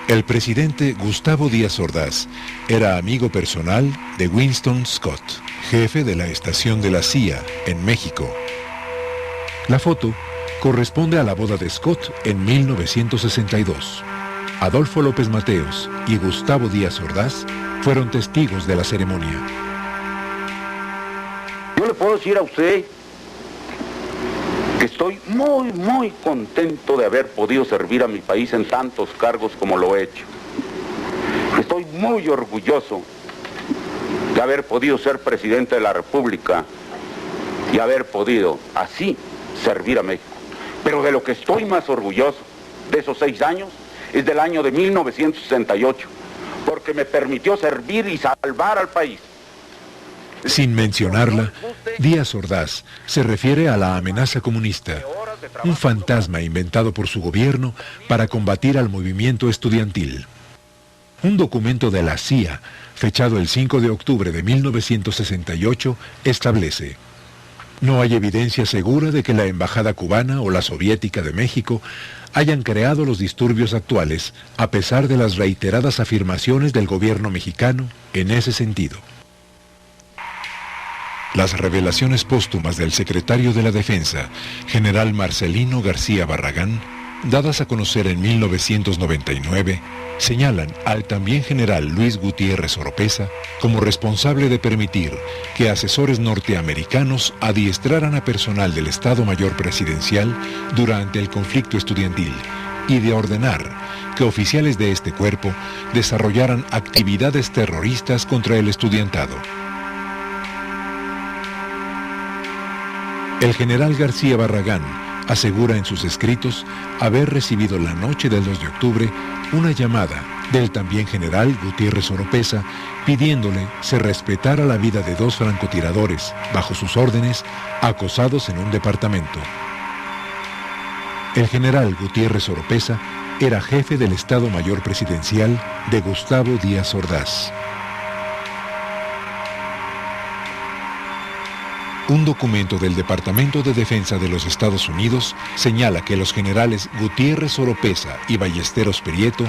El presidente Gustavo Díaz Ordaz era amigo personal de Winston Scott, jefe de la estación de la CIA en México. La foto corresponde a la boda de Scott en 1962. Adolfo López Mateos y Gustavo Díaz Ordaz fueron testigos de la ceremonia. Yo le puedo decir a usted que estoy muy contento de haber podido servir a mi país en tantos cargos como lo he hecho. Estoy muy orgulloso de haber podido ser presidente de la República y haber podido así servir a México. Pero de lo que estoy más orgulloso de esos 6 años es del año de 1968, porque me permitió servir y salvar al país. Sin mencionarla, Díaz Ordaz se refiere a la amenaza comunista, un fantasma inventado por su gobierno para combatir al movimiento estudiantil. Un documento de la CIA, fechado el 5 de octubre de 1968, establece: no hay evidencia segura de que la embajada cubana o la soviética de México hayan creado los disturbios actuales, a pesar de las reiteradas afirmaciones del gobierno mexicano en ese sentido. Las revelaciones póstumas del secretario de la Defensa, general Marcelino García Barragán, dadas a conocer en 1999, señalan al también general Luis Gutiérrez Oropeza como responsable de permitir que asesores norteamericanos adiestraran a personal del Estado Mayor Presidencial durante el conflicto estudiantil y de ordenar que oficiales de este cuerpo desarrollaran actividades terroristas contra el estudiantado. El general García Barragán asegura en sus escritos haber recibido la noche del 2 de octubre una llamada del también general Gutiérrez Oropeza pidiéndole se respetara la vida de 2 francotiradores, bajo sus órdenes, acosados en un departamento. El general Gutiérrez Oropeza era jefe del Estado Mayor Presidencial de Gustavo Díaz Ordaz. Un documento del Departamento de Defensa de los Estados Unidos señala que los generales Gutiérrez Oropeza y Ballesteros Prieto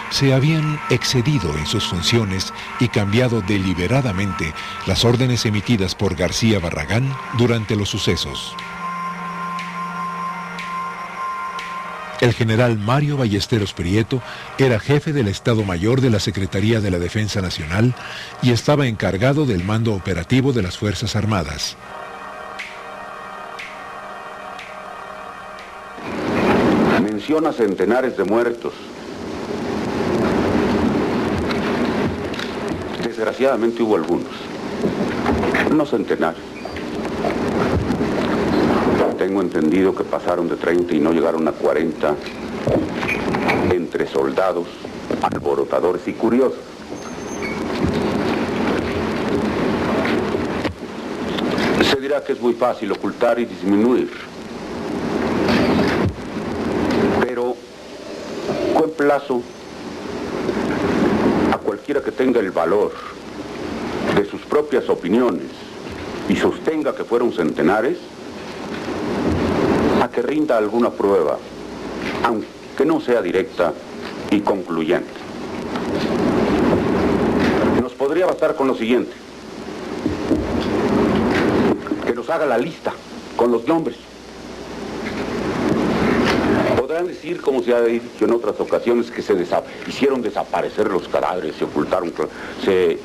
se habían excedido en sus funciones y cambiado deliberadamente las órdenes emitidas por García Barragán durante los sucesos. El general Mario Ballesteros Prieto era jefe del Estado Mayor de la Secretaría de la Defensa Nacional y estaba encargado del mando operativo de las Fuerzas Armadas. Menciona centenares de muertos. Desgraciadamente hubo algunos, no centenares. Tengo entendido que pasaron de 30 y no llegaron a 40 entre soldados, alborotadores y curiosos. Se dirá que es muy fácil ocultar y disminuir. Pero con plazo a cualquiera que tenga el valor de sus propias opiniones y sostenga que fueron centenares, a que rinda alguna prueba, aunque no sea directa y concluyente. Nos podría bastar con lo siguiente: que nos haga la lista con los nombres. Podrán decir, como se ha dicho en otras ocasiones, que se hicieron desaparecer los cadáveres, se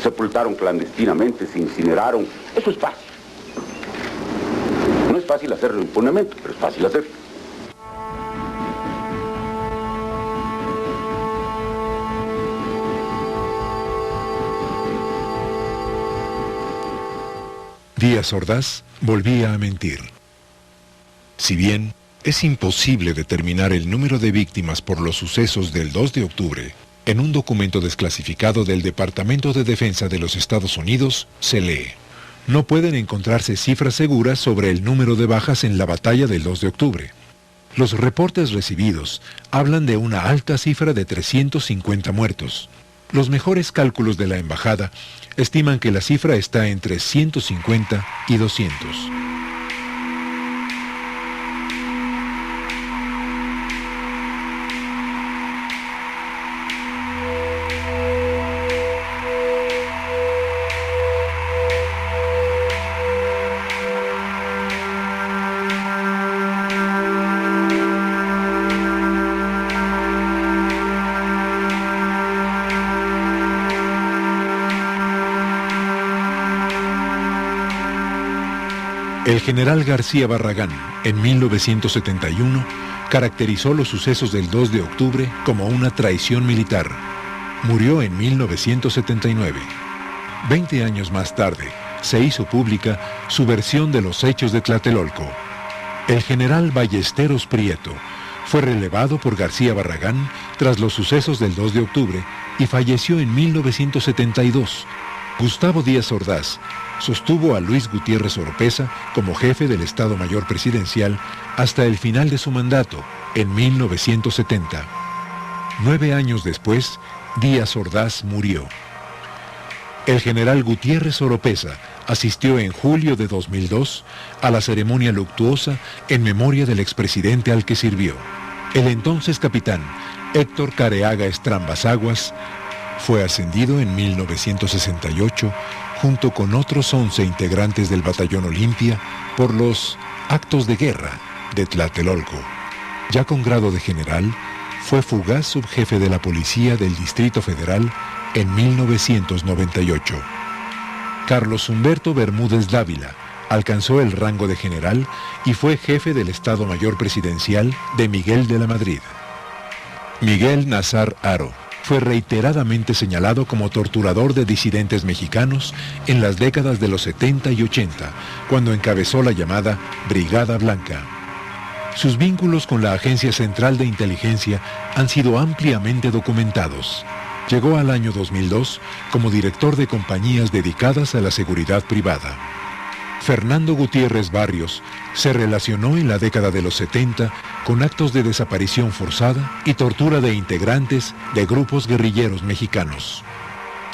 sepultaron clandestinamente, se incineraron. Eso es fácil. No es fácil hacerlo impunemente, pero es fácil hacerlo. Díaz Ordaz volvía a mentir. Si bien es imposible determinar el número de víctimas por los sucesos del 2 de octubre, en un documento desclasificado del Departamento de Defensa de los Estados Unidos se lee: no pueden encontrarse cifras seguras sobre el número de bajas en la batalla del 2 de octubre. Los reportes recibidos hablan de una alta cifra de 350 muertos. Los mejores cálculos de la embajada estiman que la cifra está entre 150 y 200. El general García Barragán, en 1971, caracterizó los sucesos del 2 de octubre como una traición militar. Murió en 1979. 20 años más tarde, se hizo pública su versión de los hechos de Tlatelolco. El general Ballesteros Prieto fue relevado por García Barragán tras los sucesos del 2 de octubre y falleció en 1972. Gustavo Díaz Ordaz sostuvo a Luis Gutiérrez Oropeza como jefe del Estado Mayor Presidencial hasta el final de su mandato, en 1970. 9 años después, Díaz Ordaz murió. El general Gutiérrez Oropeza asistió en julio de 2002 a la ceremonia luctuosa en memoria del expresidente al que sirvió. El entonces capitán Héctor Careaga Estrambas Aguas fue ascendido en 1968 junto con otros 11 integrantes del Batallón Olimpia por los actos de guerra de Tlatelolco. Ya con grado de general, fue fugaz subjefe de la Policía del Distrito Federal en 1998. Carlos Humberto Bermúdez Dávila alcanzó el rango de general y fue jefe del Estado Mayor Presidencial de Miguel de la Madrid. Miguel Nazar Haro fue reiteradamente señalado como torturador de disidentes mexicanos en las décadas de los 70 y 80, cuando encabezó la llamada Brigada Blanca. Sus vínculos con la Agencia Central de Inteligencia han sido ampliamente documentados. Llegó al año 2002 como director de compañías dedicadas a la seguridad privada. Fernando Gutiérrez Barrios se relacionó en la década de los 70 con actos de desaparición forzada y tortura de integrantes de grupos guerrilleros mexicanos.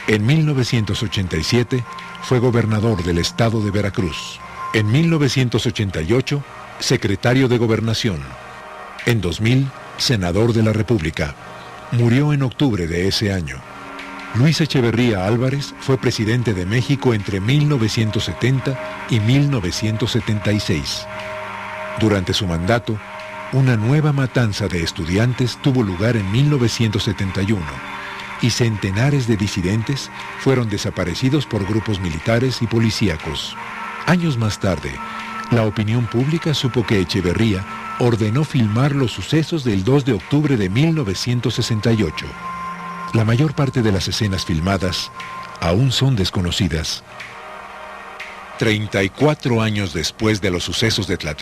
En 1987 fue gobernador del estado de Veracruz. En 1988, secretario de Gobernación. En 2000, senador de la República. Murió en octubre de ese año. Luis Echeverría Álvarez fue presidente de México entre 1970 y 1976. Durante su mandato, una nueva matanza de estudiantes tuvo lugar en 1971 y centenares de disidentes fueron desaparecidos por grupos militares y policíacos. Años más tarde, la opinión pública supo que Echeverría ordenó filmar los sucesos del 2 de octubre de 1968. La mayor parte de las escenas filmadas aún son desconocidas. 34 años después de los sucesos de Tlatelolco,